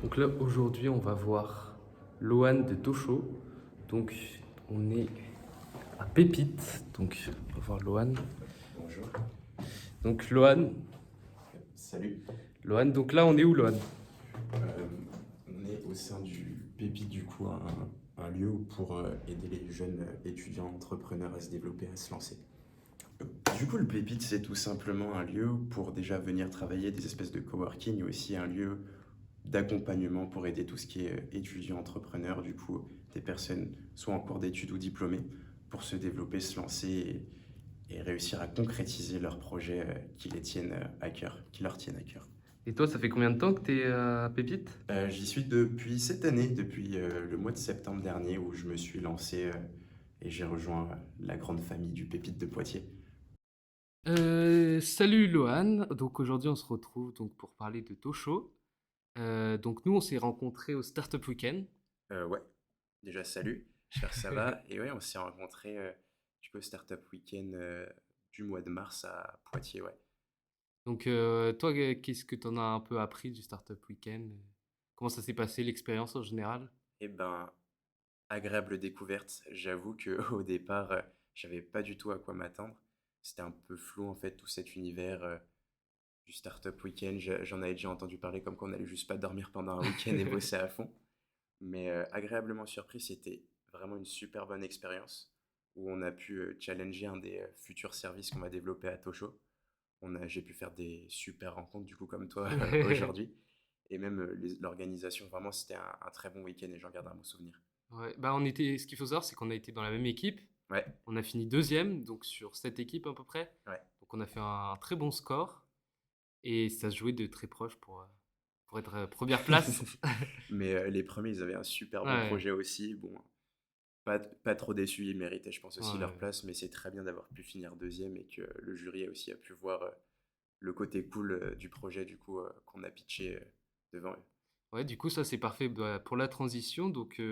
Donc là, aujourd'hui, on va voir Lohan de Tosho. Donc, on est à Pépite. Donc, on va voir Lohan. Bonjour. Donc, Lohan. Salut. Lohan, donc là, on est où, Lohan? On est au sein du Pépite, du coup, un lieu pour aider les jeunes étudiants entrepreneurs à se développer, à se lancer. Du coup, le Pépite, c'est tout simplement un lieu pour déjà venir travailler, des espèces de coworking, et aussi un lieu d'accompagnement pour aider tout ce qui est étudiants entrepreneurs, du coup, des personnes soit en cours d'études ou diplômées, pour se développer, se lancer et réussir à concrétiser leurs projets qui les tiennent à cœur, qui leur tiennent à cœur. Et toi, ça fait combien de temps que t'es à Pépite? J'y suis depuis cette année, depuis le mois de septembre dernier où je me suis lancé et j'ai rejoint la grande famille du Pépite de Poitiers. Salut, Lohan. Donc, aujourd'hui, on se retrouve donc, pour parler de Tosho. Donc, nous, on s'est rencontrés au Startup Weekend. Ouais, déjà salut, j'espère que ça va. Et ouais, on s'est rencontrés du coup au Startup Weekend du mois de mars à Poitiers, ouais. Donc, toi, qu'est-ce que t'en as un peu appris du Startup Weekend? Comment ça s'est passé, l'expérience en général? Et ben, agréable découverte. J'avoue que au départ, j'avais pas du tout à quoi m'attendre. C'était un peu flou en fait tout cet univers du Startup Weekend. J'en avais déjà entendu parler comme qu'on allait juste pas dormir pendant un week-end et bosser à fond. Mais agréablement surpris, c'était vraiment une super bonne expérience où on a pu challenger un des futurs services qu'on va développer à Tosho. J'ai pu faire des super rencontres du coup comme toi aujourd'hui. Et même l'organisation, vraiment c'était un très bon week-end et j'en garde un bon souvenir. Ouais, bah on était, ce qu'il faut savoir, c'est qu'on a été dans la même équipe. Ouais, On a fini deuxième, donc sur cette équipe à peu près. ouais. Donc on a fait un très bon score et ça se jouait de très proche pour être première place. Mais les premiers, ils avaient un super bon Ouais, projet aussi. Bon, pas trop déçus, ils méritaient, je pense, aussi leur ouais. place, mais c'est très bien d'avoir pu finir deuxième et que le jury a aussi pu voir le côté cool du projet du coup qu'on a pitché devant eux. Ouais, du coup, ça c'est parfait bah, pour la transition. Donc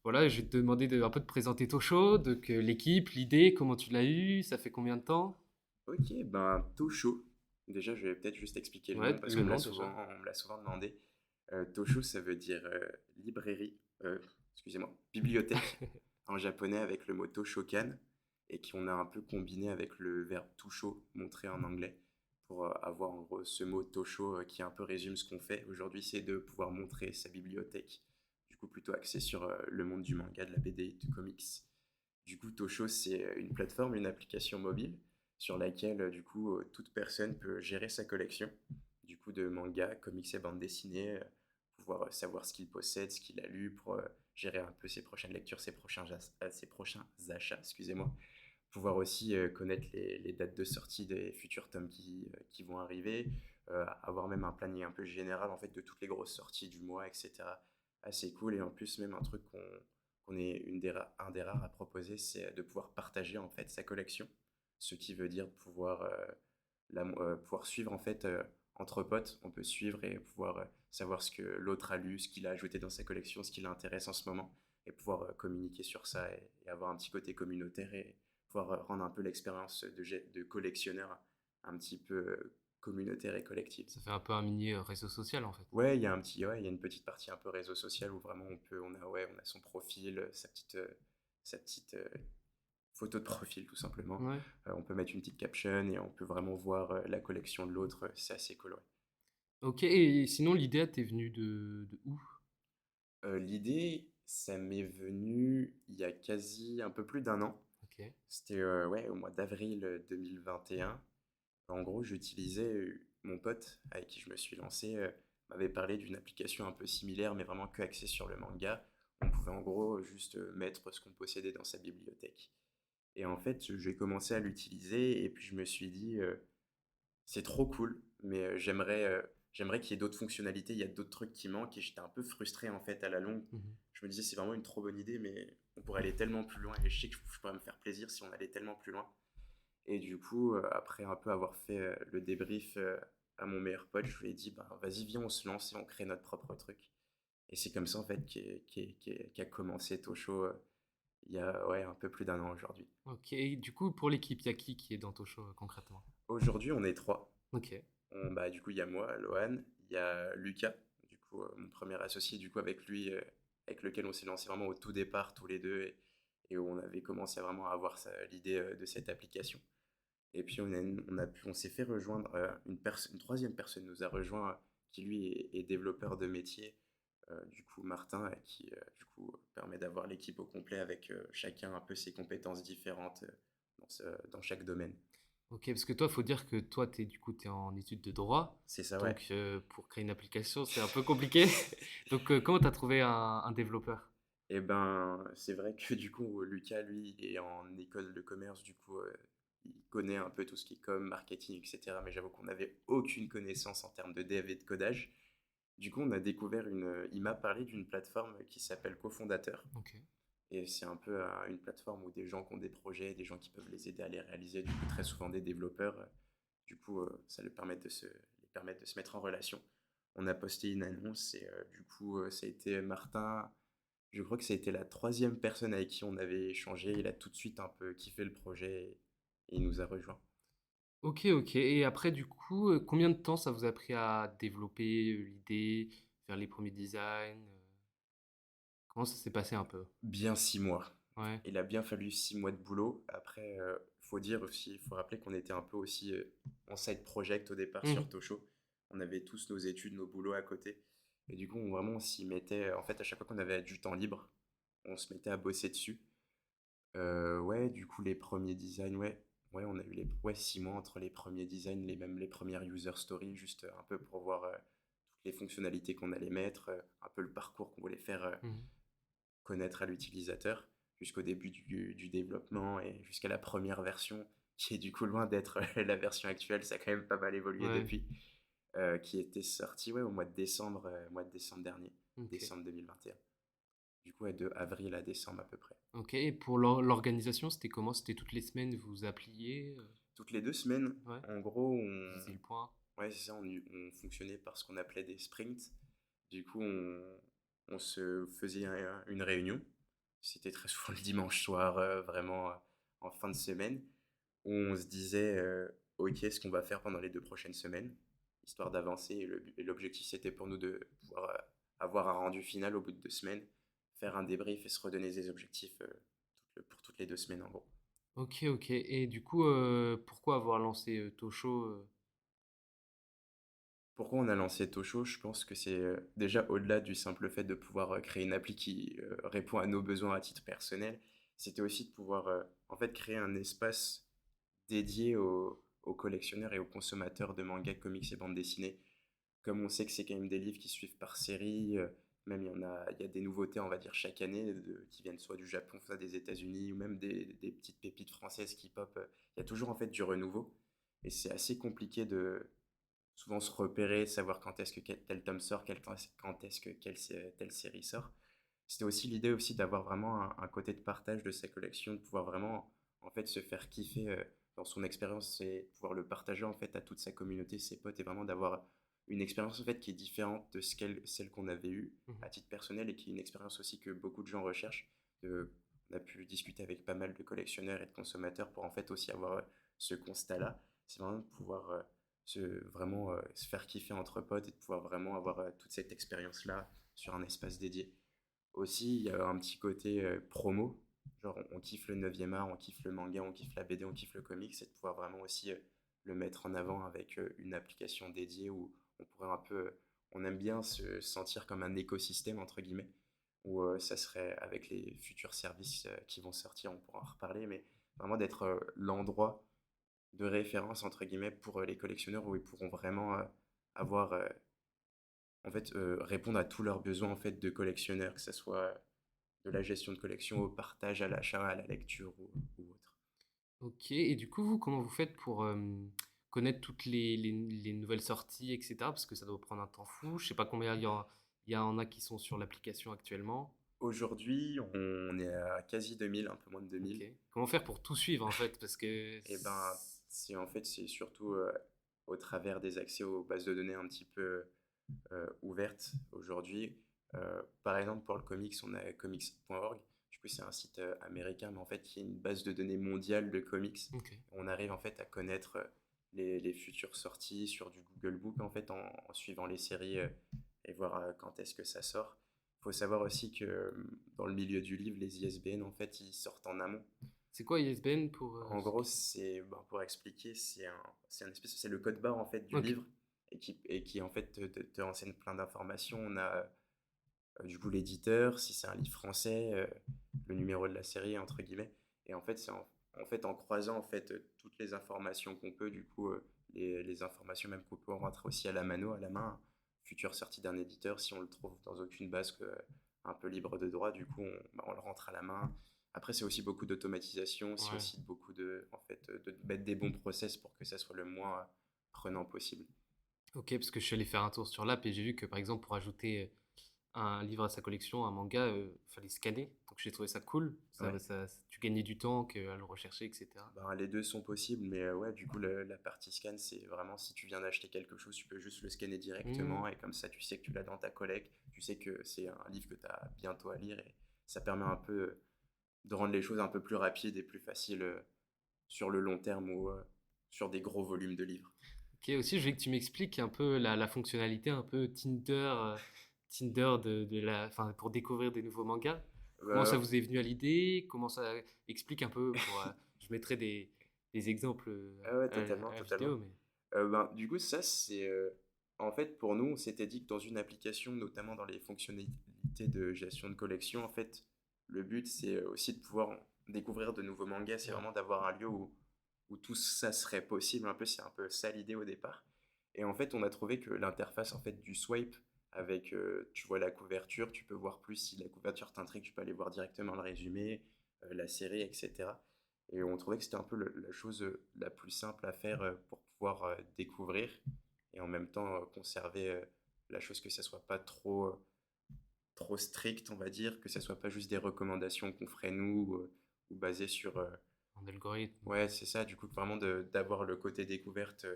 voilà, je vais te demander un peu de présenter Tosho, donc l'équipe, l'idée, comment tu l'as eu, ça fait combien de temps? Ok, ben Tosho. Déjà, je vais peut-être juste expliquer le Ouais, nom parce le qu'on me l'a nom souvent, déjà. on me l'a souvent demandé. Tosho, ça veut dire librairie, excusez-moi, bibliothèque en japonais avec le mot Toshokan et qu'on a un peu combiné avec le verbe tusho, montré en anglais, pour avoir en gros ce mot Tosho qui un peu résume ce qu'on fait. Aujourd'hui, c'est de pouvoir montrer sa bibliothèque, du coup plutôt axée sur le monde du manga, de la BD, du comics. Du coup, Tosho, c'est une plateforme, une application mobile sur laquelle, du coup, toute personne peut gérer sa collection, du coup, de mangas, comics et bandes dessinées, pouvoir savoir ce qu'il possède, ce qu'il a lu pour gérer un peu ses prochaines lectures, ses prochains achats, excusez-moi. Pouvoir aussi connaître les dates de sortie des futurs tomes qui vont arriver, avoir même un planning un peu général en fait de toutes les grosses sorties du mois, etc. Assez cool et en plus même un truc qu'on est un des rares à proposer, c'est de pouvoir partager en fait sa collection, ce qui veut dire de pouvoir pouvoir suivre en fait entre potes, on peut suivre et pouvoir savoir ce que l'autre a lu, ce qu'il a ajouté dans sa collection, ce qui l'intéresse en ce moment et pouvoir communiquer sur ça et avoir un petit côté communautaire et pouvoir rendre un peu l'expérience de collectionneur un petit peu communautaire et collective. Ça fait un peu un mini réseau social en fait. Ouais, il y a une petite partie un peu réseau social où vraiment on a son profil, sa petite photo de profil tout simplement. Ouais. On peut mettre une petite caption et on peut vraiment voir la collection de l'autre. C'est assez cool, ouais. Ok, et sinon l'idée elle t'est venue de où? L'idée, ça m'est venu il y a quasi un peu plus d'un an. Ok. C'était ouais, au mois d'avril 2021. En gros, j'utilisais mon pote avec qui je me suis lancé m'avait parlé d'une application un peu similaire, mais vraiment que axée sur le manga. On pouvait en gros juste mettre ce qu'on possédait dans sa bibliothèque. Et en fait, j'ai commencé à l'utiliser et puis je me suis dit, c'est trop cool, mais j'aimerais qu'il y ait d'autres fonctionnalités. Il y a d'autres trucs qui manquent et j'étais un peu frustré en fait à la longue. Mhm. Je me disais, c'est vraiment une trop bonne idée, mais on pourrait aller tellement plus loin et je sais que je pourrais me faire plaisir si on allait tellement plus loin. Et du coup, après un peu avoir fait le débrief à mon meilleur pote, je lui ai dit, bah, vas-y, viens, on se lance et on crée notre propre truc. Et c'est comme ça en fait qu'a commencé Tosho il y a ouais, un peu plus d'un an aujourd'hui. Ok, et du coup pour l'équipe, il y a qui est dans Tosho concrètement? Aujourd'hui, on est trois. Ok. Bah, du coup, il y a moi, Lohan, il y a Lucas, du coup, mon premier associé, du coup, avec lui, avec lequel on s'est lancé vraiment au tout départ, tous les deux, et où on avait commencé vraiment à avoir l'idée de cette application. Et puis, on s'est fait rejoindre, une troisième personne nous a rejoint, qui lui est développeur de métier, du coup, Martin, qui, du coup, permet d'avoir l'équipe au complet avec chacun un peu ses compétences différentes dans chaque domaine. Ok, parce que toi, faut dire que toi, du coup, t'es en études de droit. C'est ça, ouais. Donc, pour créer une application, c'est un peu compliqué. Donc, comment t'as trouvé un développeur? Et ben, c'est vrai que du coup, Lucas, lui, il est en école de commerce, du coup, il connaît un peu tout ce qui est com, marketing, etc. Mais j'avoue qu'on n'avait aucune connaissance en termes de dev et de codage. Du coup, on a découvert il m'a parlé d'une plateforme qui s'appelle Cofondateur. Ok. Et c'est un peu une plateforme où des gens qui ont des projets, des gens qui peuvent les aider à les réaliser, du coup, très souvent des développeurs. Du coup, ça les permet de se mettre en relation. On a posté une annonce et du coup, ça a été Martin. Je crois que ça a été la troisième personne avec qui on avait échangé. Il a tout de suite un peu kiffé le projet et il nous a rejoints. Ok, ok. Et après, du coup, combien de temps ça vous a pris à développer l'idée, faire les premiers designs? Comment ça s'est passé un peu? Bien 6 mois. Ouais. Il a bien fallu 6 mois de boulot. Après, faut dire aussi, il faut rappeler qu'on était un peu aussi en side project au départ Mhm. sur Tosho. On avait tous nos études, nos boulots à côté. Et du coup, vraiment, on s'y mettait. En fait, à chaque fois qu'on avait du temps libre, on se mettait à bosser dessus. Ouais, du coup, les premiers designs, ouais. Ouais, on a eu 6 mois entre les premiers designs, même les premières user stories, juste un peu pour voir toutes les fonctionnalités qu'on allait mettre, un peu le parcours qu'on voulait faire Mhm. connaître à l'utilisateur, jusqu'au début du développement et jusqu'à la première version, qui est du coup loin d'être la version actuelle, ça a quand même pas mal évolué Ouais. depuis, qui était sortie ouais, au mois de décembre dernier, Ok. décembre 2021. Du coup, ouais, de avril à décembre à peu près. Ok. Et pour l'organisation, c'était comment? C'était toutes les semaines, vous vous appeliez? Toutes les 2 semaines, Ouais. en gros, Vous faisiez le point. ouais, c'est ça, on fonctionnait par ce qu'on appelait des sprints. Du coup, on se faisait une réunion. C'était très souvent le dimanche soir, vraiment en fin de semaine, où on se disait, ok, ce qu'on va faire pendant les 2 prochaines semaines, histoire d'avancer. Et l'objectif, c'était pour nous de pouvoir avoir un rendu final au bout de 2 semaines, faire un débrief et se redonner des objectifs pour toutes les 2 semaines en gros. Ok, ok. Et du coup, pourquoi avoir lancé Tosho? Pourquoi on a lancé Tosho? Je pense que c'est déjà au-delà du simple fait de pouvoir créer une appli qui répond à nos besoins à titre personnel, c'était aussi de pouvoir en fait créer un espace dédié aux collectionneurs et aux consommateurs de mangas, comics et bandes dessinées. Comme on sait que c'est quand même des livres qui suivent par série, même il y a des nouveautés, on va dire, chaque année qui viennent soit du Japon, soit des États-Unis, ou même des petites pépites françaises qui pop. Il y a toujours en fait du renouveau. Et c'est assez compliqué de souvent se repérer, savoir quand est-ce que tel tome sort, quand est-ce que telle série sort. C'était aussi l'idée aussi d'avoir vraiment un côté de partage de sa collection, de pouvoir vraiment en fait se faire kiffer dans son expérience et pouvoir le partager en fait à toute sa communauté, ses potes et vraiment d'avoir une expérience en fait qui est différente de celle qu'on avait eue Mhm. à titre personnel et qui est une expérience aussi que beaucoup de gens recherchent. On a pu discuter avec pas mal de collectionneurs et de consommateurs pour en fait aussi avoir ce constat-là. C'est vraiment de pouvoir vraiment se faire kiffer entre potes et de pouvoir vraiment avoir toute cette expérience-là sur un espace dédié. Aussi, il y a un petit côté promo, genre on kiffe le 9e art, on kiffe le manga, on kiffe la BD, on kiffe le comics, et de pouvoir vraiment aussi le mettre en avant avec une application dédiée où on pourrait un peu, on aime bien se sentir comme un écosystème entre guillemets, où ça serait avec les futurs services qui vont sortir, on pourra en reparler, mais vraiment d'être l'endroit de référence entre guillemets pour les collectionneurs où ils pourront vraiment avoir en fait répondre à tous leurs besoins en fait de collectionneurs, que ce soit de la gestion de collection au partage, à l'achat, à la lecture ou autre. Ok. Et du coup, vous, comment vous faites pour connaître toutes les nouvelles sorties, etc. Parce que ça doit prendre un temps fou. Je sais pas combien il y en a qui sont sur l'application actuellement. Aujourd'hui, on est à quasi 2000, un peu moins de Ok. 2000. Comment faire pour tout suivre en fait? Parce que Et ben, c'est en fait, c'est surtout au travers des accès aux bases de données un petit peu ouvertes aujourd'hui. Par exemple, pour le comics, on a comics.org. Du coup, c'est un site américain, mais en fait, qui est une base de données mondiale de comics. ok. On arrive en fait à connaître les futures sorties sur du Google Book en fait en suivant les séries et voir quand est-ce que ça sort. Il faut savoir aussi que dans le milieu du livre, les ISBN, en fait, ils sortent en amont. C'est quoi ISBN pour En ceux gros, qui... pour expliquer, c'est le code barre en fait du Ok, livre et qui en fait te renseigne plein d'informations. On a du coup l'éditeur, si c'est un livre français, le numéro de la série entre guillemets. Et en fait, en fait en croisant en fait toutes les informations qu'on peut, du coup les informations même qu'on peut rentrer aussi à la mano, à la main, future sortie d'un éditeur, si on le trouve dans aucune base un peu libre de droit, du coup on le rentre à la main. Après, c'est aussi beaucoup d'automatisation, c'est ouais. aussi beaucoup en fait, de mettre des bons process pour que ça soit le moins prenant possible. Ok, parce que je suis allé faire un tour sur l'app et j'ai vu que par exemple pour ajouter un livre à sa collection, un manga, fallait scanner. Donc j'ai trouvé ça cool. Ouais. Tu gagnais du temps à le rechercher, etc. Ben, les deux sont possibles, mais ouais, du coup, la partie scan, c'est vraiment si tu viens d'acheter quelque chose, tu peux juste le scanner Hmm. directement et comme ça, tu sais que tu l'as dans ta collecte, tu sais que c'est un livre que tu as bientôt à lire et ça permet un peu de rendre les choses un peu plus rapides et plus faciles sur le long terme ou sur des gros volumes de livres. Ok, aussi je voulais que tu m'expliques un peu la fonctionnalité un peu Tinder enfin, pour découvrir des nouveaux mangas. Comment ça Euh, vous est venu à l'idée? Comment ça explique un peu je mettrai des exemples ah ouais, totalement, à la totalement. vidéo, mais Ben, du coup, ça, c'est. En fait, pour nous, on s'était dit que dans une application, notamment dans les fonctionnalités de gestion de collection, en fait, le but, c'est aussi de pouvoir découvrir de nouveaux mangas. C'est ouais. vraiment d'avoir un lieu où tout ça serait possible. Un peu, c'est un peu ça l'idée au départ. Et en fait, on a trouvé que l'interface en fait, du swipe, avec, tu vois la couverture, tu peux voir plus si la couverture t'intrigue, tu peux aller voir directement le résumé, la série, etc. Et on trouvait que c'était un peu la chose la plus simple à faire pour pouvoir découvrir et en même temps conserver la chose que ça soit pas trop strict, on va dire, que ça soit pas juste des recommandations qu'on ferait nous ou basées sur... En algorithme. ouais, c'est ça, du coup, vraiment d'avoir le côté découverte,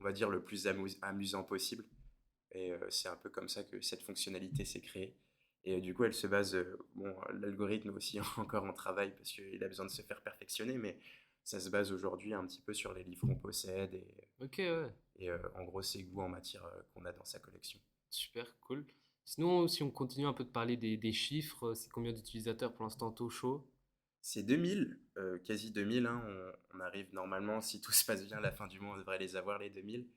on va dire, le plus amusant possible. Et c'est un peu comme ça que cette fonctionnalité s'est créée. Et du coup, elle se base, bon, l'algorithme aussi encore en travail parce qu'il a besoin de se faire perfectionner, mais ça se base aujourd'hui un petit peu sur les livres qu'on possède Ok, ouais. et en gros ses goûts en matière qu'on a dans sa collection. Super, cool. Sinon, si on continue un peu de parler des chiffres, c'est combien d'utilisateurs pour l'instant Tosho? C'est 2000, quasi 2000, hein, on arrive normalement, si tout se passe bien, à la fin du mois, on devrait les avoir les 2000.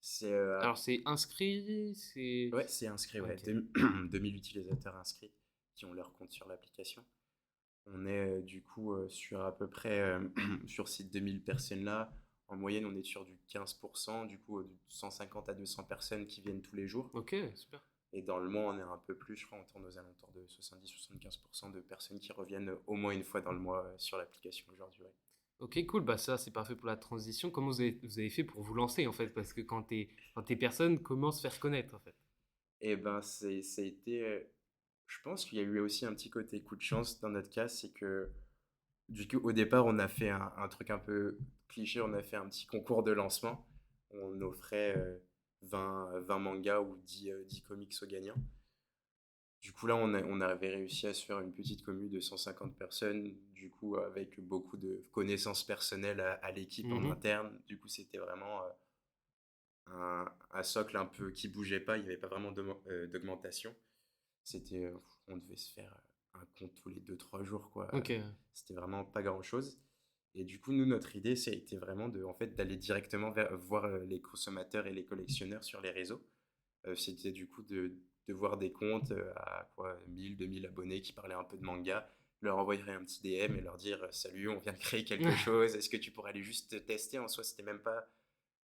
C'est Alors c'est inscrit, c'est... ouais, c'est inscrit, ouais, Ok. 2000 utilisateurs inscrits qui ont leur compte sur l'application. On est du coup sur à peu près, sur ces 2000 personnes-là, en moyenne on est sur du 15%, du coup de 150 à 200 personnes qui viennent tous les jours. Ok, super. Et dans le mois on est un peu plus, je crois on tourne aux alentours de 70-75% de personnes qui reviennent au moins une fois dans le mois sur l'application aujourd'hui. Ouais. Ok, cool. Bah ça, c'est parfait pour la transition. Comment vous avez fait pour vous lancer en fait? Parce que quand tes personnes commencent à se faire connaître en fait. Et ben ça a été, je pense qu'il y a eu aussi un petit côté coup de chance dans notre cas, c'est que du coup, au départ, on a fait un truc un peu cliché, on a fait un petit concours de lancement. On offrait 20 mangas ou 10 comics aux gagnants. Du coup, là, on avait réussi à se faire une petite commu de 150 personnes, du coup, avec beaucoup de connaissances personnelles à l'équipe en Mhm. interne. Du coup, c'était vraiment un socle un peu qui bougeait pas, il n'y avait pas vraiment d'augmentation. C'était, on devait se faire un compte tous les 2 3 jours, quoi. Ok. C'était vraiment pas grand-chose. Et du coup, nous, notre idée, ça a été vraiment en fait, d'aller directement voir les consommateurs et les collectionneurs sur les réseaux. C'était du coup de voir des comptes à quoi, 1000, 2000 abonnés qui parlaient un peu de manga, leur envoyer un petit DM et leur dire salut, on vient de créer quelque chose, est-ce que tu pourrais aller juste tester? En soi, c'était même pas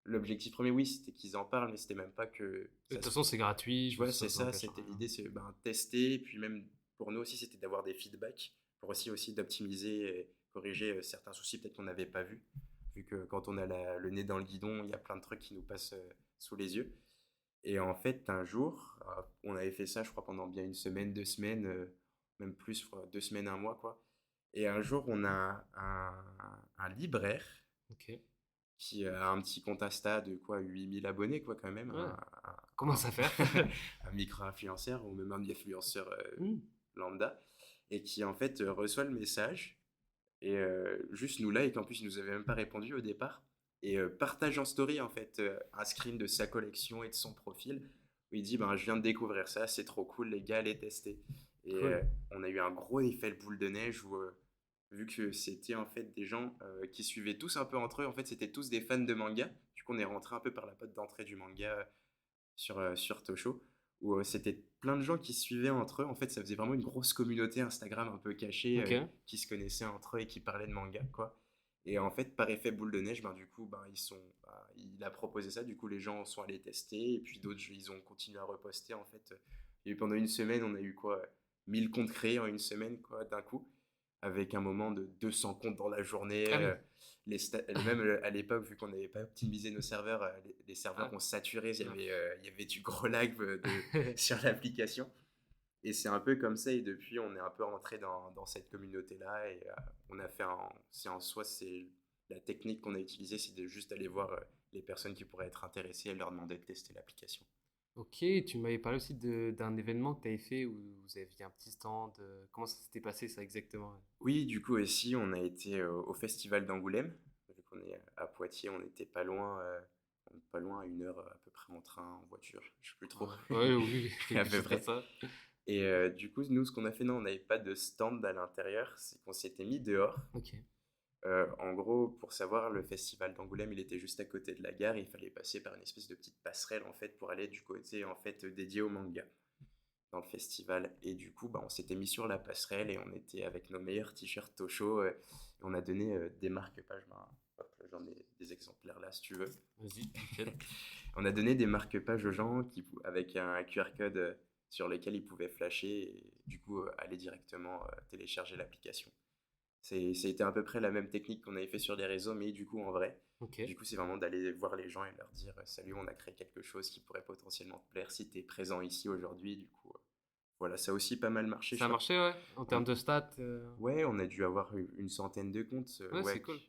l'objectif premier, oui, c'était qu'ils en parlent, mais c'était même pas que De ça toute se... façon, c'est gratuit, Tu vois, ça c'est vous ça, engage c'était rien. l'idée, c'est ben, tester, et puis même pour nous aussi, c'était d'avoir des feedbacks, pour aussi d'optimiser et corriger certains soucis peut-être qu'on n'avait pas vus, vu que quand on a le nez dans le guidon, il y a plein de trucs qui nous passent sous les yeux. Et en fait, un jour, on avait fait ça, je crois, pendant bien une semaine, 2 semaines, même plus, je crois, 2 semaines, un mois, quoi. Et un jour, on a un libraire Ok. qui a un petit compte Insta de quoi 8000 abonnés, quoi, quand même, Ouais. un, Commence à faire. un micro-influenceur ou même un influenceur Hmm. lambda, et qui en fait reçoit le message et juste nous like, en plus il nous avait même pas répondu au départ, et partage en story en fait un screen de sa collection et de son profil où il dit ben, je viens de découvrir ça, c'est trop cool, les gars, allez tester. Et Cool. on a eu un gros effet boule de neige où, vu que c'était en fait des gens qui suivaient tous un peu entre eux, en fait, c'était tous des fans de manga. Du coup, on est rentré un peu par la porte d'entrée du manga sur Tosho, où c'était plein de gens qui se suivaient entre eux. En fait, ça faisait vraiment une grosse communauté Instagram un peu cachée Ok. qui se connaissaient entre eux et qui parlaient de manga, quoi. Et en fait, par effet boule de neige, ben, du coup, ben, il a proposé ça, du coup, les gens sont allés tester, et puis d'autres, ils ont continué à reposter, en fait. Et pendant une semaine, on a eu quoi, 1000 comptes créés en une semaine, quoi, d'un coup, avec un moment de 200 comptes dans la journée. Ah oui. Même à l'époque, vu qu'on n'avait pas optimisé nos serveurs, les serveurs Ah, ont saturé, non. il y avait du gros lag sur l'application. Et c'est un peu comme ça, et depuis, on est un peu rentré dans cette communauté-là, et on a fait c'est en soi, c'est la technique qu'on a utilisée, c'est de juste aller voir les personnes qui pourraient être intéressées et leur demander de tester l'application. Ok, tu m'avais parlé aussi d'un événement que tu avais fait où vous aviez un petit stand. Comment ça s'était passé ça exactement? Oui, du coup aussi, on a été au festival d'Angoulême. Vu qu'on est à Poitiers, on n'était pas loin, à 1 heure à peu près en train, en voiture, je sais plus trop, Ouais, oui, à quelque peu chose comme près. ça. Et du coup, nous, ce qu'on a fait, non, on n'avait pas de stand à l'intérieur, c'est qu'on s'était mis dehors. Ok. En gros, pour savoir, le festival d'Angoulême, il était juste à côté de la gare, et il fallait passer par une espèce de petite passerelle en fait pour aller du côté en fait dédié au manga dans le festival. Et du coup, bah, on s'était mis sur la passerelle et on était avec nos meilleurs t-shirts Tosho. Et on a donné des marque-pages. Ben, hop, j'en ai des exemplaires là si tu veux. Vas-y, nickel. On a donné des marque-pages aux gens avec un QR code sur lequel ils pouvaient flasher et du coup aller directement télécharger l'application. C'était à peu près la même technique qu'on avait fait sur les réseaux, mais du coup en vrai. Ok. Du coup, c'est vraiment d'aller voir les gens et leur dire salut, on a créé quelque chose qui pourrait potentiellement te plaire si tu es présent ici aujourd'hui. Du coup, voilà, ça a aussi pas mal marché, je Ça a crois. marché, ouais, en On- termes de stats. Ouais, on a dû avoir une centaine de comptes. Ouais, c'est Ouais, cool.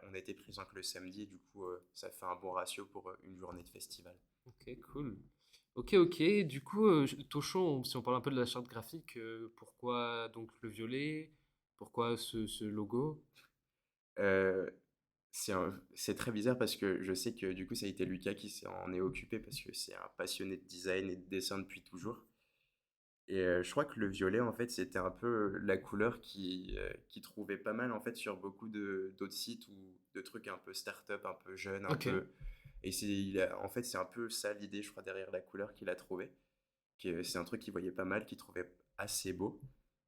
on a été présent que le samedi, du coup, ça fait un bon ratio pour une journée de festival. Ok, cool. Ok, ok. Du coup, Tochon, si on parle un peu de la charte graphique, pourquoi donc le violet? Pourquoi ce logo? Euh, c'est très bizarre parce que je sais que du coup, ça a été Lucas qui s'en est occupé parce que c'est un passionné de design et de dessin depuis toujours. Et je crois que le violet, en fait, c'était un peu la couleur qui trouvait pas mal, en fait, sur beaucoup d'autres sites ou de trucs un peu start-up, un peu jeunes, un Ok. peu... Et en fait, c'est un peu ça l'idée, je crois, derrière la couleur qu'il a trouvé. C'est un truc qu'il voyait pas mal, qu'il trouvait assez beau.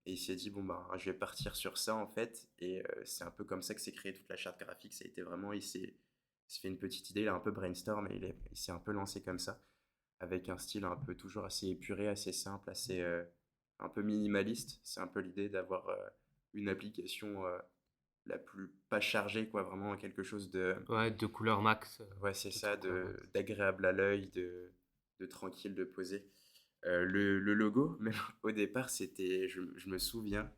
Et il s'est dit, bon, ben, je vais partir sur ça, en fait. Et c'est un peu comme ça que s'est créée toute la charte graphique. Ça a été vraiment, il s'est fait une petite idée, il a un peu brainstorm et il s'est un peu lancé comme ça avec un style un peu toujours assez épuré, assez simple, assez un peu minimaliste. C'est un peu l'idée d'avoir une application la plus pas chargée, quoi, vraiment quelque chose de, Ouais, de couleur max. ouais, c'est Plutôt ça, couleur max. d'agréable à l'œil, de tranquille, de posé. Le logo, même au départ, je me souviens,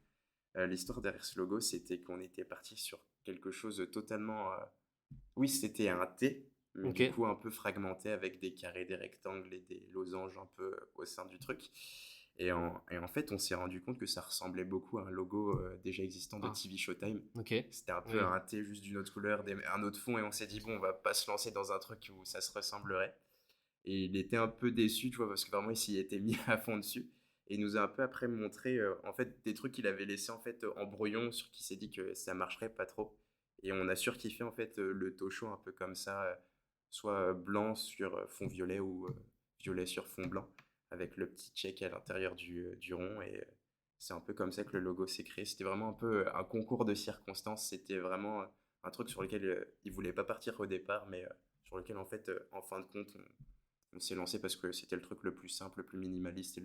l'histoire derrière ce logo, c'était qu'on était parti sur quelque chose de totalement, oui, c'était un T, mais Ok. du coup un peu fragmenté avec des carrés, des rectangles et des losanges un peu au sein du truc. Et en fait, on s'est rendu compte que ça ressemblait beaucoup à un logo déjà existant de Ah, TV Showtime. ok. C'était un peu Oui. un T juste d'une autre couleur, un autre fond, et on s'est dit, bon, on va pas se lancer dans un truc où ça se ressemblerait. Et il était un peu déçu, tu vois, parce que vraiment, il s'y était mis à fond dessus. Et il nous a un peu après montré, en fait, des trucs qu'il avait laissés, en fait, en brouillon, sur qui s'est dit que ça marcherait pas trop. Et on a surkiffé, en fait, le Tosho un peu comme ça, soit blanc sur fond violet ou violet sur fond blanc, avec le petit check à l'intérieur du rond. Et c'est un peu comme ça que le logo s'est créé. C'était vraiment un peu un concours de circonstances. C'était vraiment un truc sur lequel il voulait pas partir au départ, mais sur lequel, en fait, en fin de compte, on s'est lancé parce que c'était le truc le plus simple, le plus minimaliste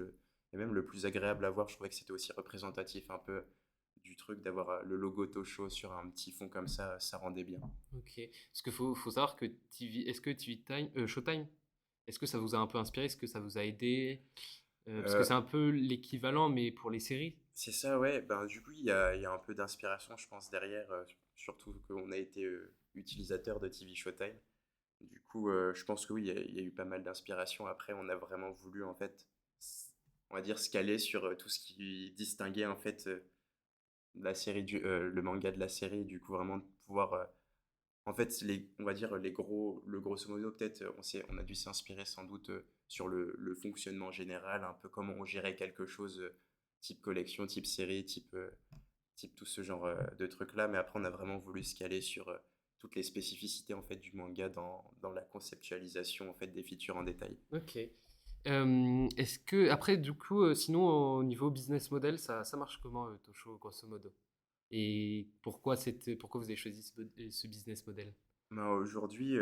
et même le plus agréable à voir. Je trouvais que c'était aussi représentatif un peu du truc d'avoir le logo Tosho sur un petit fond comme ça rendait bien. Ok. Parce qu'il faut savoir que TV, est-ce que TV Time, Showtime, est-ce que ça vous a un peu inspiré? Est-ce que ça vous a aidé? Parce que Euh, c'est un peu l'équivalent, mais pour les séries. c'est ça, ouais. Ben, du coup, il y a un peu d'inspiration, je pense, derrière, surtout qu'on a été utilisateur de TV Showtime. Du coup, je pense que oui, il y a eu pas mal d'inspiration. Après, on a vraiment voulu, en fait, on va dire, se caler sur tout ce qui distinguait, en fait, le manga de la série. Du coup, vraiment de pouvoir en fait, on va dire le grosso modo, peut-être, on a dû s'inspirer sans doute sur le fonctionnement général, un peu comment on gérait quelque chose type collection, type série, type tout ce genre de trucs-là. Mais après, on a vraiment voulu se caler sur toutes les spécificités en fait du manga dans la conceptualisation en fait des features en détail. Ok. Est-ce que, après, du coup, sinon, au niveau business model, ça marche comment, Tosho, grosso modo? Et pourquoi vous avez choisi ce business model? Ben, aujourd'hui,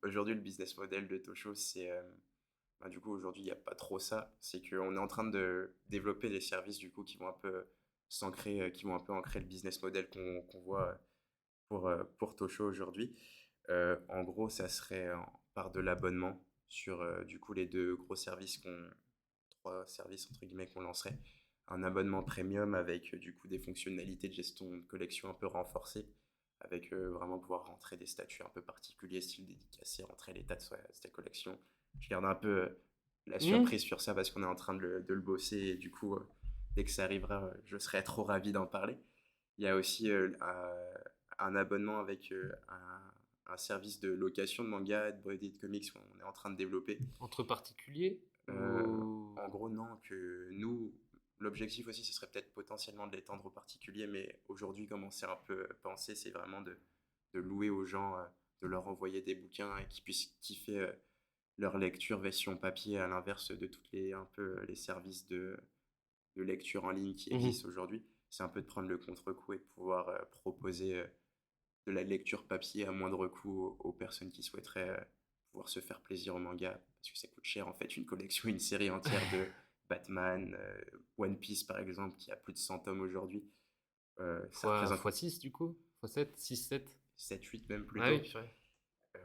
aujourd'hui, le business model de Tosho, c'est ben, du coup, aujourd'hui, il n'y a pas trop ça. C'est qu'on est en train de développer des services du coup qui vont un peu s'ancrer, qui vont un peu ancrer le business model qu'on voit pour Tosho aujourd'hui. En gros, ça serait par de l'abonnement sur du coup les deux gros services trois services entre guillemets qu'on lancerait. Un abonnement premium avec du coup des fonctionnalités de gestion de collection un peu renforcées, avec vraiment pouvoir rentrer des statuts un peu particuliers, style dédicacé, rentrer l'état de sa collection. Je garde un peu la Hmm. surprise sur ça parce qu'on est en train de le bosser et du coup, dès que ça arrivera, je serai trop ravi d'en parler. Il y a aussi un abonnement avec un service de location de manga, de BD, de comics qu'on est en train de développer. Entre particuliers Euh, ou... En gros, non, que nous, l'objectif aussi, ce serait peut-être potentiellement de l'étendre aux particuliers, mais aujourd'hui, comme on s'est un peu pensé, c'est vraiment de louer aux gens, de leur envoyer des bouquins et qu'ils puissent kiffer leur lecture version papier, à l'inverse de toutes les, un peu, les services de lecture en ligne qui Mhm. existent aujourd'hui. C'est un peu de prendre le contre-coup et de pouvoir proposer de la lecture papier à moindre coût aux personnes qui souhaiteraient pouvoir se faire plaisir au manga, parce que ça coûte cher en fait une collection, une série entière de Batman, One Piece par exemple, qui a plus de 100 tomes aujourd'hui. Ça représente Fois 6 du coup? Fois 7, 6, 7. 7-8 même Ah oui, plutôt. purée.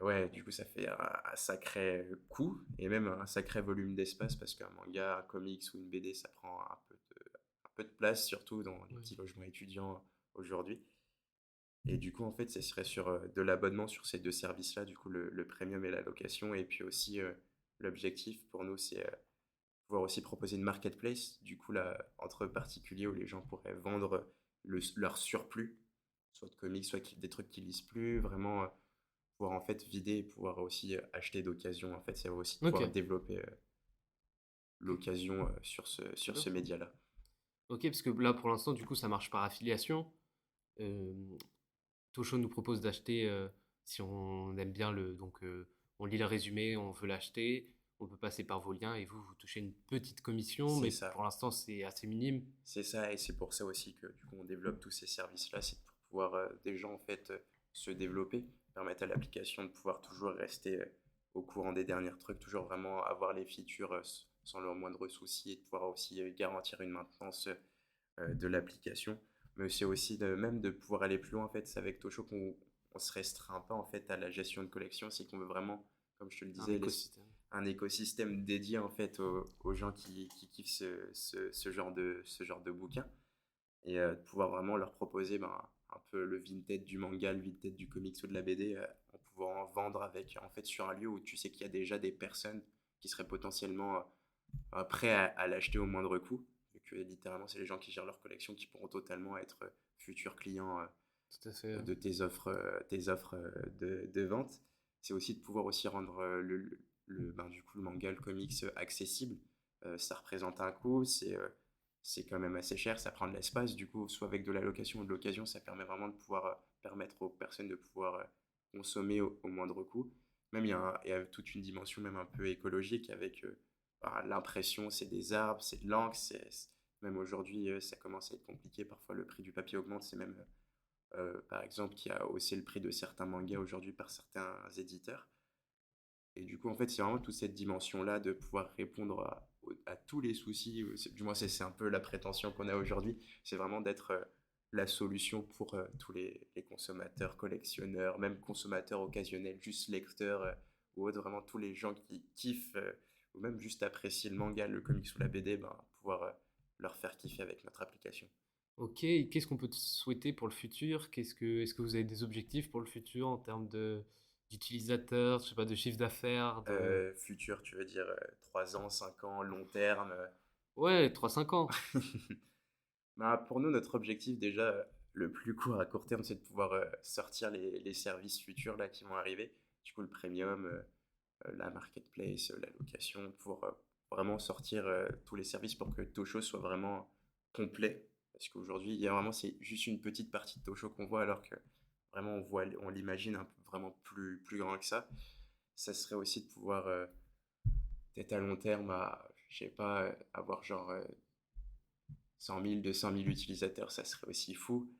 Ouais, du coup ça fait un sacré coût et même un sacré volume d'espace parce qu'un manga, un comics ou une BD ça prend un peu de place, surtout dans les Ouais. petits logements étudiants aujourd'hui. Et du coup, en fait, ce serait sur de l'abonnement sur ces deux services-là, du coup, le premium et la location. Et puis aussi, l'objectif pour nous, c'est pouvoir aussi proposer une marketplace, du coup, là, entre particuliers où les gens pourraient vendre leur surplus, soit de comics, soit des trucs qu'ils lisent plus, vraiment pouvoir en fait vider et pouvoir aussi acheter d'occasion. En fait, c'est aussi de Ok. pouvoir développer Ok. l'occasion sur ce D'accord. média-là. Ok, parce que là, pour l'instant, du coup, ça marche par affiliation. Euh, Tosho nous propose d'acheter, si on aime bien on lit le résumé, on veut l'acheter, on peut passer par vos liens et vous touchez une petite commission, C'est mais ça. pour l'instant, c'est assez minime. C'est ça, et c'est pour ça aussi que du coup on développe tous ces services-là, c'est pour pouvoir des gens en fait se développer, permettre à l'application de pouvoir toujours rester au courant des derniers trucs, toujours vraiment avoir les features sans le moindre souci et de pouvoir aussi garantir une maintenance de l'application. Mais c'est aussi même de pouvoir aller plus loin en fait, c'est avec Tosho qu'on on se restreint pas en fait à la gestion de collection, c'est qu'on veut vraiment, comme je te le Un disais, écosystème. un écosystème dédié en fait aux gens qui kiffent ce genre de bouquin et de pouvoir vraiment leur proposer ben, un peu le vintage du manga, le vintage du comics ou de la BD en pouvant en vendre avec en fait sur un lieu où tu sais qu'il y a déjà des personnes qui seraient potentiellement prêts à l'acheter au moindre coût et que littéralement c'est les gens qui gèrent leur collection qui pourront totalement être futurs clients Tout à fait. de tes offres de vente. C'est aussi de pouvoir aussi rendre ben, du coup, le manga, le comics accessible. Ça représente un coût, c'est quand même assez cher, ça prend de l'espace. Du coup, soit avec de la location ou de l'occasion, ça permet vraiment de pouvoir permettre aux personnes de pouvoir consommer au moindre coût. Même il y a toute une dimension même un peu écologique avec bah, l'impression, c'est des arbres, c'est de l'encre, même aujourd'hui, ça commence à être compliqué. Parfois, le prix du papier augmente, c'est même par exemple, qui a haussé le prix de certains mangas aujourd'hui par certains éditeurs. Et du coup, en fait, c'est vraiment toute cette dimension-là de pouvoir répondre à tous les soucis. Du moins, c'est un peu la prétention qu'on a aujourd'hui. C'est vraiment d'être la solution pour tous les consommateurs, collectionneurs, même consommateurs occasionnels, juste lecteurs ou autres. Vraiment, tous les gens qui kiffent ou même juste apprécient le manga, le comics ou la BD, ben, pouvoir leur faire kiffer avec notre application. Ok, et qu'est-ce qu'on peut te souhaiter pour le futur? Est-ce que vous avez des objectifs pour le futur en termes d'utilisateurs, je sais pas, de chiffre d'affaires, de... Futur, tu veux dire 3 ans, 5 ans, long terme. Ouais, 3 5 ans. Bah, pour nous, notre objectif déjà, le plus court à court terme, c'est de pouvoir sortir les services futurs là, qui vont arriver. Du coup, le premium, la marketplace, la location, pour vraiment sortir tous les services pour que Tosho soit vraiment complet. Parce qu'aujourd'hui, il y a vraiment, c'est juste une petite partie de Tosho qu'on voit, alors que vraiment on l'imagine vraiment plus grand que ça. Ça serait aussi de pouvoir, peut-être à long terme, je sais pas, avoir genre 100 000, 200 000 utilisateurs, ça serait aussi fou.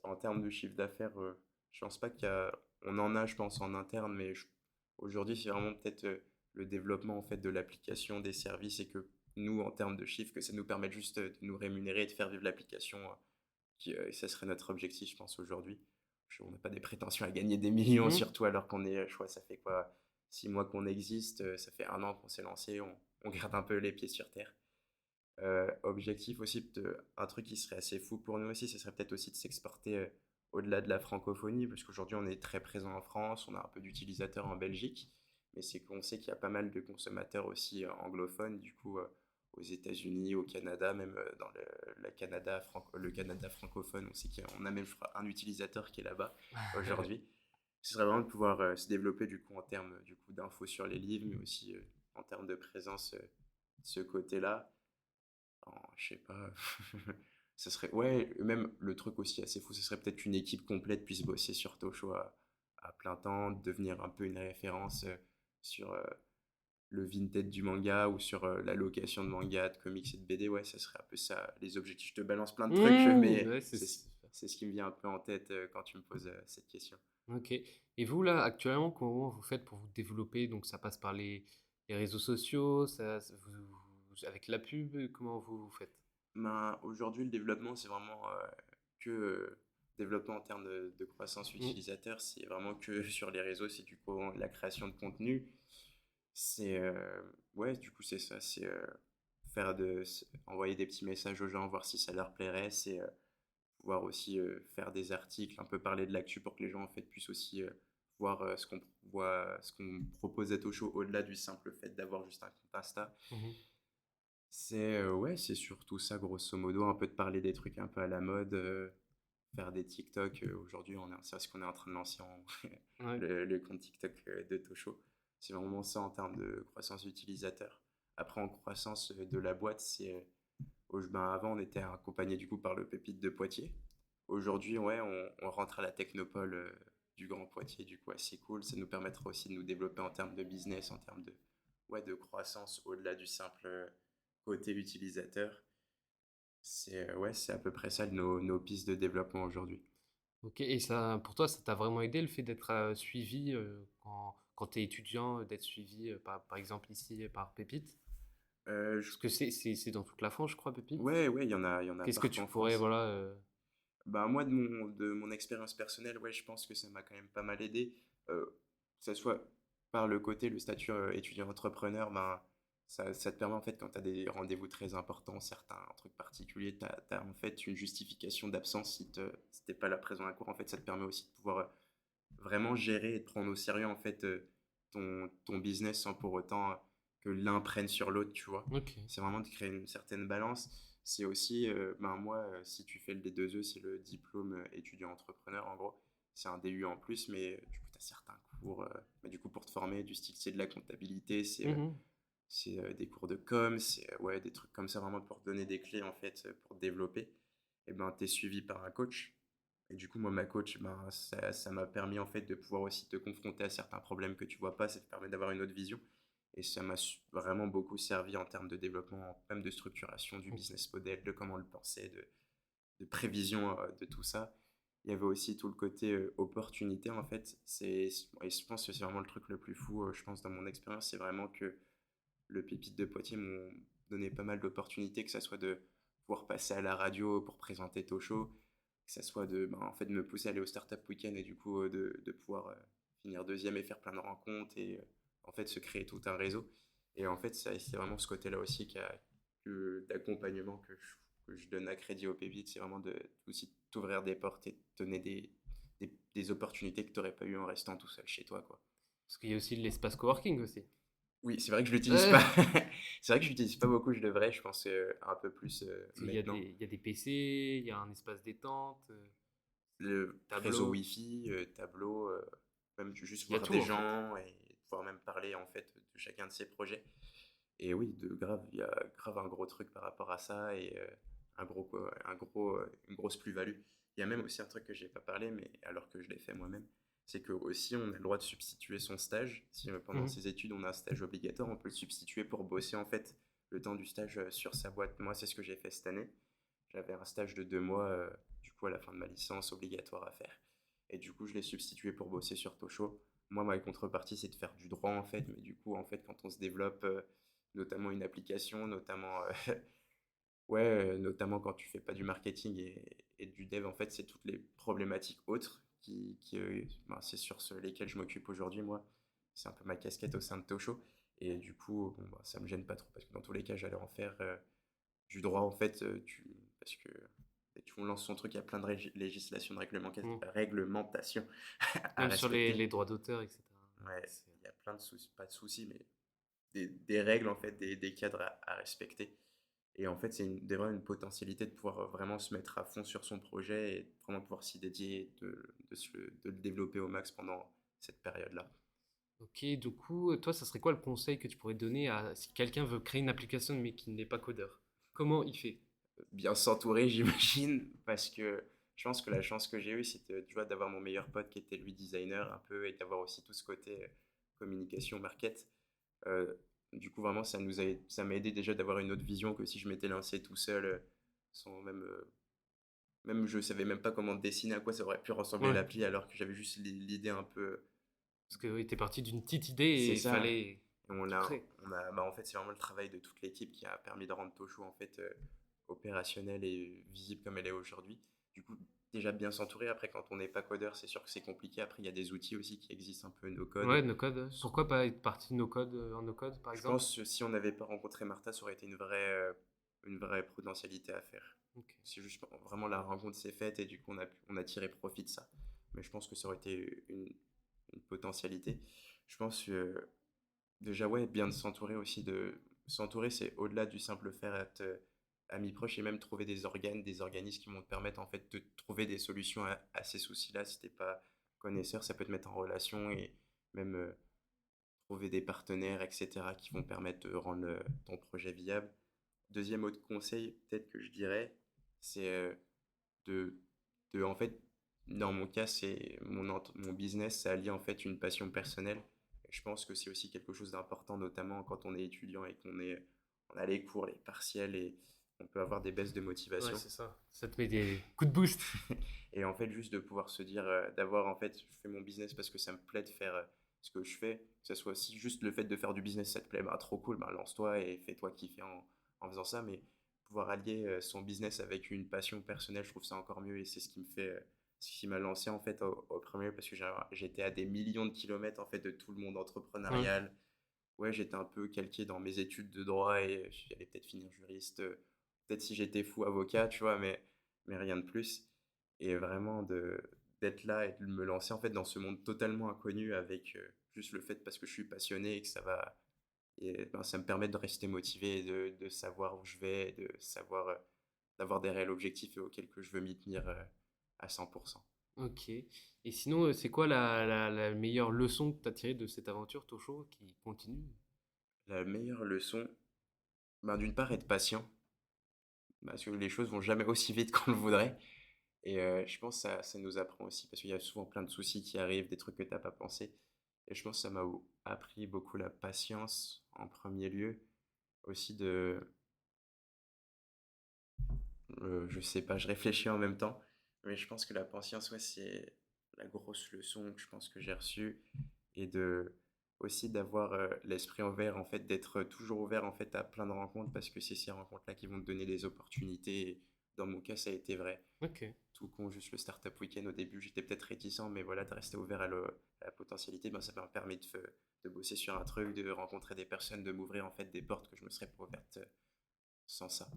En termes de chiffre d'affaires, je pense pas on en a, je pense, en interne, mais aujourd'hui, c'est vraiment peut-être le développement en fait de l'application, des services, et que nous, en termes de chiffres, que ça nous permette juste de nous rémunérer et de faire vivre l'application, ça serait notre objectif, je pense, aujourd'hui. On n'a pas des prétentions à gagner des millions, Mmh. surtout alors qu'on est, je crois, ça fait quoi, 6 mois qu'on existe, ça fait 1 an qu'on s'est lancé, on garde un peu les pieds sur terre. Objectif aussi, un truc qui serait assez fou pour nous aussi, ce serait peut-être aussi de s'exporter au-delà de la francophonie, parce qu'aujourd'hui on est très présent en France, on a un peu d'utilisateurs en Belgique, mais c'est qu'on sait qu'il y a pas mal de consommateurs aussi anglophones, du coup aux États-Unis, au Canada, même dans le Canada francophone, on sait qu'on a même, je crois, un utilisateur qui est là-bas aujourd'hui. Ce serait vraiment de pouvoir se développer du coup en termes du coup d'infos sur les livres, mais aussi en termes de présence, ce côté-là. Je sais pas. Ce serait. Ouais, même le truc aussi assez fou, ce serait peut-être qu'une équipe complète puisse bosser sur Tosho à plein temps, devenir un peu une référence sur le vintage du manga ou sur la location de manga, de comics et de BD. Ouais, ça serait un peu ça, les objectifs. Je te balance plein de trucs, Mmh, mais ouais, c'est ce qui me vient un peu en tête quand tu me poses cette question. OK. Et vous, là, actuellement, comment vous faites pour vous développer? Donc, ça passe par les réseaux sociaux, avec la pub, comment vous faites? Ben, aujourd'hui, le développement, c'est vraiment que développement en termes de croissance Mmh. utilisateur, c'est vraiment que sur les réseaux, c'est du coup la création de contenu. C'est ouais, du coup, c'est ça, c'est envoyer des petits messages aux gens, voir si ça leur plairait, c'est pouvoir aussi faire des articles, un peu parler de l'actu pour que les gens en fait puissent aussi voir ce qu'on propose à Tosho au-delà du simple fait d'avoir juste un compte Insta. Mmh. C'est ouais, c'est surtout ça, grosso modo, un peu de parler des trucs un peu à la mode, faire des TikTok. Aujourd'hui, c'est ce qu'on est en train de lancer Ouais. le compte TikTok de Tosho. C'est vraiment ça en termes de croissance utilisateur. Après, en croissance de la boîte, ben, avant, on était accompagné du coup par le Pépite de Poitiers. Aujourd'hui, ouais, on rentre à la Technopole du Grand Poitiers, du coup, c'est cool. Ça nous permettra aussi de nous développer en termes de business, en termes ouais, de croissance au-delà du simple côté utilisateur. Ouais, c'est à peu près ça nos pistes de développement aujourd'hui. OK, et ça, pour toi, ça t'a vraiment aidé le fait d'être, suivi, quand tu es étudiant, d'être suivi, par exemple ici, par Pépite? Euh, je- Parce que c'est dans toute la France, je crois, Pépite? Ouais, ouais, il y en a Qu'est-ce que partout tu en pourrais, France. voilà, Bah, moi, de mon expérience personnelle, ouais, je pense que ça m'a quand même pas mal aidé. Que ça soit par le côté, le statut étudiant-entrepreneur, ben, ça te permet, en fait, quand tu as des rendez-vous très importants, certains trucs particuliers, tu as, en fait une justification d'absence si t'es pas là présent à cours. En fait, ça te permet aussi de pouvoir vraiment gérer et de prendre au sérieux, en fait, ton business sans pour autant que l'un prenne sur l'autre, tu vois. OK. C'est vraiment de créer une certaine balance. C'est aussi, ben moi, si tu fais le D2E, c'est le diplôme étudiant-entrepreneur, en gros. C'est un DU en plus, mais du coup, tu as certains cours, bah, du coup, pour te former, du style, c'est de la comptabilité, Mmh. des cours de com, c'est ouais, des trucs comme ça, vraiment pour te donner des clés, en fait, pour te développer. Et ben, tu es suivi par un coach. Et du coup, moi, ma coach, ben, ça m'a permis, en fait, de pouvoir aussi te confronter à certains problèmes que tu vois pas. Ça te permet d'avoir une autre vision. Et ça m'a vraiment beaucoup servi en termes de développement, même de structuration du OK. business model, de comment le penser, de prévision de tout ça. Il y avait aussi tout le côté opportunité, en fait. Et je pense que c'est vraiment le truc le plus fou, je pense, dans mon expérience. C'est vraiment que le Pépite de Poitiers m'ont donné pas mal d'opportunités, que ça soit de pouvoir passer à la radio pour présenter Tosho, que ça soit ben, en fait, de me pousser à aller au Startup Weekend et du coup de pouvoir finir deuxième et faire plein de rencontres et en fait se créer tout un réseau. Et en fait, c'est vraiment ce côté-là aussi d'accompagnement que je donne à crédit au Pépite, c'est vraiment aussi t'ouvrir des portes et te donner des opportunités que tu n'aurais pas eu en restant tout seul chez toi, quoi. Parce qu'il y a aussi l'espace coworking aussi. Oui, c'est vrai que je l'utilise Ouais. pas. C'est vrai que je l'utilise pas beaucoup, je devrais, je pense un peu plus Parce qu'il maintenant. y a des PC, il y a un espace détente, Le réseau tableau, Wi-Fi, tableau, même juste il y a voir tout des en fait. gens et pouvoir même parler en fait de chacun de ces projets. Et oui, il y a grave un gros truc par rapport à ça et une grosse plus-value. Il y a même aussi un truc que j'ai pas parlé, mais alors que je l'ai fait moi-même, c'est que aussi on a le droit de substituer son stage. Si pendant Mhm. ses études on a un stage obligatoire, on peut le substituer pour bosser en fait le temps du stage sur sa boîte. Moi, c'est ce que j'ai fait cette année. J'avais un stage de 2 mois, du coup, à la fin de ma licence, obligatoire à faire. Et du coup, je l'ai substitué pour bosser sur Tosho. Moi, ma contrepartie, c'est de faire du droit, en fait. Mais du coup, en fait, quand on se développe, notamment une application, notamment, ouais, notamment quand tu fais pas du marketing et du dev, en fait, c'est toutes les problématiques autres ben, c'est sur lesquelles je m'occupe aujourd'hui, moi. C'est un peu ma casquette au sein de Tosho. Et du coup, bon, bah, ça me gêne pas trop parce que dans tous les cas, j'allais en faire du droit, en fait, parce que on lance son truc, il y a plein de législations, de Mhm. réglementations à Même sur les respecter. droits d'auteur, etc. Ouais, C'est- il y a plein de soucis, pas de soucis, mais des règles, en fait, des cadres à respecter. Et en fait, vraiment une potentialité de pouvoir vraiment se mettre à fond sur son projet et vraiment pouvoir s'y dédier et de le développer au max pendant cette période-là. Ok, du coup, toi, ça serait quoi le conseil que tu pourrais donner à si quelqu'un veut créer une application mais qui n'est pas codeur? Comment il fait? Bien s'entourer, j'imagine, parce que je pense que la chance que j'ai eue, c'était, tu vois, d'avoir mon meilleur pote qui était lui designer un peu et d'avoir aussi tout ce côté communication, market. Euh, du coup, vraiment, ça m'a aidé déjà d'avoir une autre vision que si je m'étais lancé tout seul, sans même, même je savais même pas comment dessiner, à quoi ça aurait pu ressembler Ouais, l'appli, alors que j'avais juste l'idée un peu. parce que oui, t'es parti d'une petite idée C'est et il ça. fallait tout créer. Bah, en fait, c'est vraiment le travail de toute l'équipe qui a permis de rendre Toshu en fait opérationnelle et visible comme elle est aujourd'hui. Du coup, déjà bien s'entourer. Après, quand on n'est pas codeur, c'est sûr que c'est compliqué. Après, il y a des outils aussi qui existent un peu no code. Ouais, no code. Pourquoi pas être parti no code en no code, par Je exemple? pense que si on n'avait pas rencontré Martha, ça aurait été une vraie potentialité à faire. Ok. C'est juste vraiment la rencontre s'est faite et du coup on a tiré profit de ça. Mais je pense que ça aurait été une potentialité. Je pense que déjà, ouais, bien de s'entourer aussi de. S'entourer, c'est au-delà du simple faire être ami proche et même trouver des organismes qui vont te permettre en fait de trouver des solutions à ces soucis-là. Si t'es pas connaisseur, ça peut te mettre en relation et même trouver des partenaires, etc., qui vont permettre de rendre ton projet viable. Deuxième autre conseil, peut-être que je dirais, c'est de, en fait, dans mon cas, c'est mon business, ça allie en fait une passion personnelle. Et je pense que c'est aussi quelque chose d'important, notamment quand on est étudiant et on a les cours, les partiels et on peut avoir des baisses de Ouais, motivation. c'est ça. Ça te met des coups de boost. Et en fait, juste de pouvoir se dire, d'avoir en fait, je fais mon business parce que ça me plaît de faire ce que je fais, que ce soit si juste le fait de faire du business, ça te plaît, bah trop cool, bah lance-toi et fais-toi kiffer en faisant ça. Mais pouvoir allier son business avec une passion personnelle, je trouve ça encore mieux et c'est ce qui me fait, ce qui m'a lancé en fait au premier parce que j'étais à des millions de kilomètres en fait de tout le monde Ouais. entrepreneurial. Ouais, j'étais un peu calqué dans mes études de droit et j'allais peut-être finir juriste, peut-être si j'étais fou avocat, tu vois, mais rien de plus. Et vraiment d'être là et de me lancer en fait dans ce monde totalement inconnu avec juste le fait parce que je suis passionné et que ça va, et ben, ça me permet de rester motivé, de savoir où je vais, de savoir, d'avoir des réels objectifs auxquels que je veux m'y tenir à 100%. Ok. Et sinon, c'est quoi la meilleure leçon que tu as tirée de cette aventure, Tosho, qui continue? La meilleure leçon, ben, d'une part, être patient, parce que les choses vont jamais aussi vite qu'on le voudrait. Et je pense que ça nous apprend aussi, parce qu'il y a souvent plein de soucis qui arrivent, des trucs que tu n'as pas pensé. Et je pense que ça m'a appris beaucoup la patience en premier lieu. Aussi je sais pas, je réfléchis en même temps. Mais je pense que la patience, ouais, c'est la grosse leçon que je pense que j'ai reçue. Et aussi d'avoir l'esprit ouvert, en fait, d'être toujours ouvert en fait à plein de rencontres, parce que c'est ces rencontres-là qui vont te donner des opportunités. Et dans mon cas, ça a été vrai. Ok. Tout con, juste le Startup Weekend, au début, j'étais peut-être réticent, mais voilà, de rester ouvert à la potentialité, ben, ça m'a permis de bosser sur un truc, de rencontrer des personnes, de m'ouvrir en fait des portes que je me serais pas ouvertes sans ça.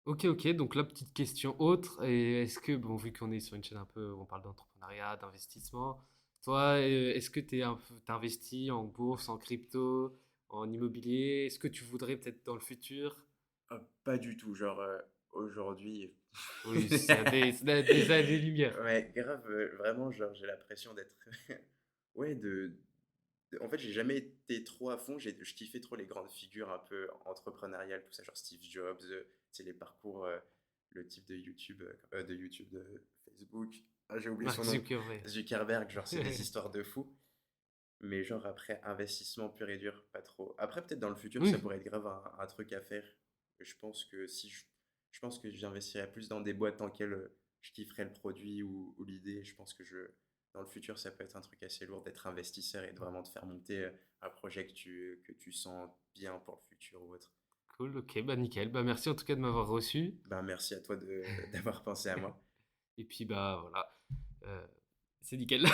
Ok, ok. Donc la petite question autre, et est-ce que, bon, vu qu'on est sur une chaîne un peu où on parle d'entrepreneuriat, d'investissement, toi, est-ce que t'es investi en bourse, en crypto, en immobilier? Est-ce que tu voudrais peut-être dans le futur? Pas du tout, genre aujourd'hui. Oui, c'est à des années-lumière. Ouais, grave, vraiment, genre j'ai l'impression d'être. Ouais, En fait, j'ai jamais été trop à fond. Je kiffais trop les grandes figures un peu entrepreneuriales, tout ça, genre Steve Jobs, tu sais, les parcours, le type de YouTube, de Facebook. Ah, j'ai oublié Mark son nom. Zuckerberg. Zuckerberg, genre, c'est des histoires de fou. Mais genre, après, investissement pur et dur, pas trop. Après, peut-être dans le futur, ça Oui, pourrait être grave un truc à faire. Je pense que si je pense que j'investirais plus dans des boîtes tant qu'elles, je kifferais le produit ou l'idée. Je pense que dans le futur, ça peut être un truc assez lourd d'être investisseur et de vraiment te faire monter un projet que tu sens bien pour le futur ou autre. cool, ok, bah nickel. Bah merci en tout cas de m'avoir reçu. Ben, merci à toi d'avoir pensé à moi. Et puis bah voilà, Euh, c'est nickel.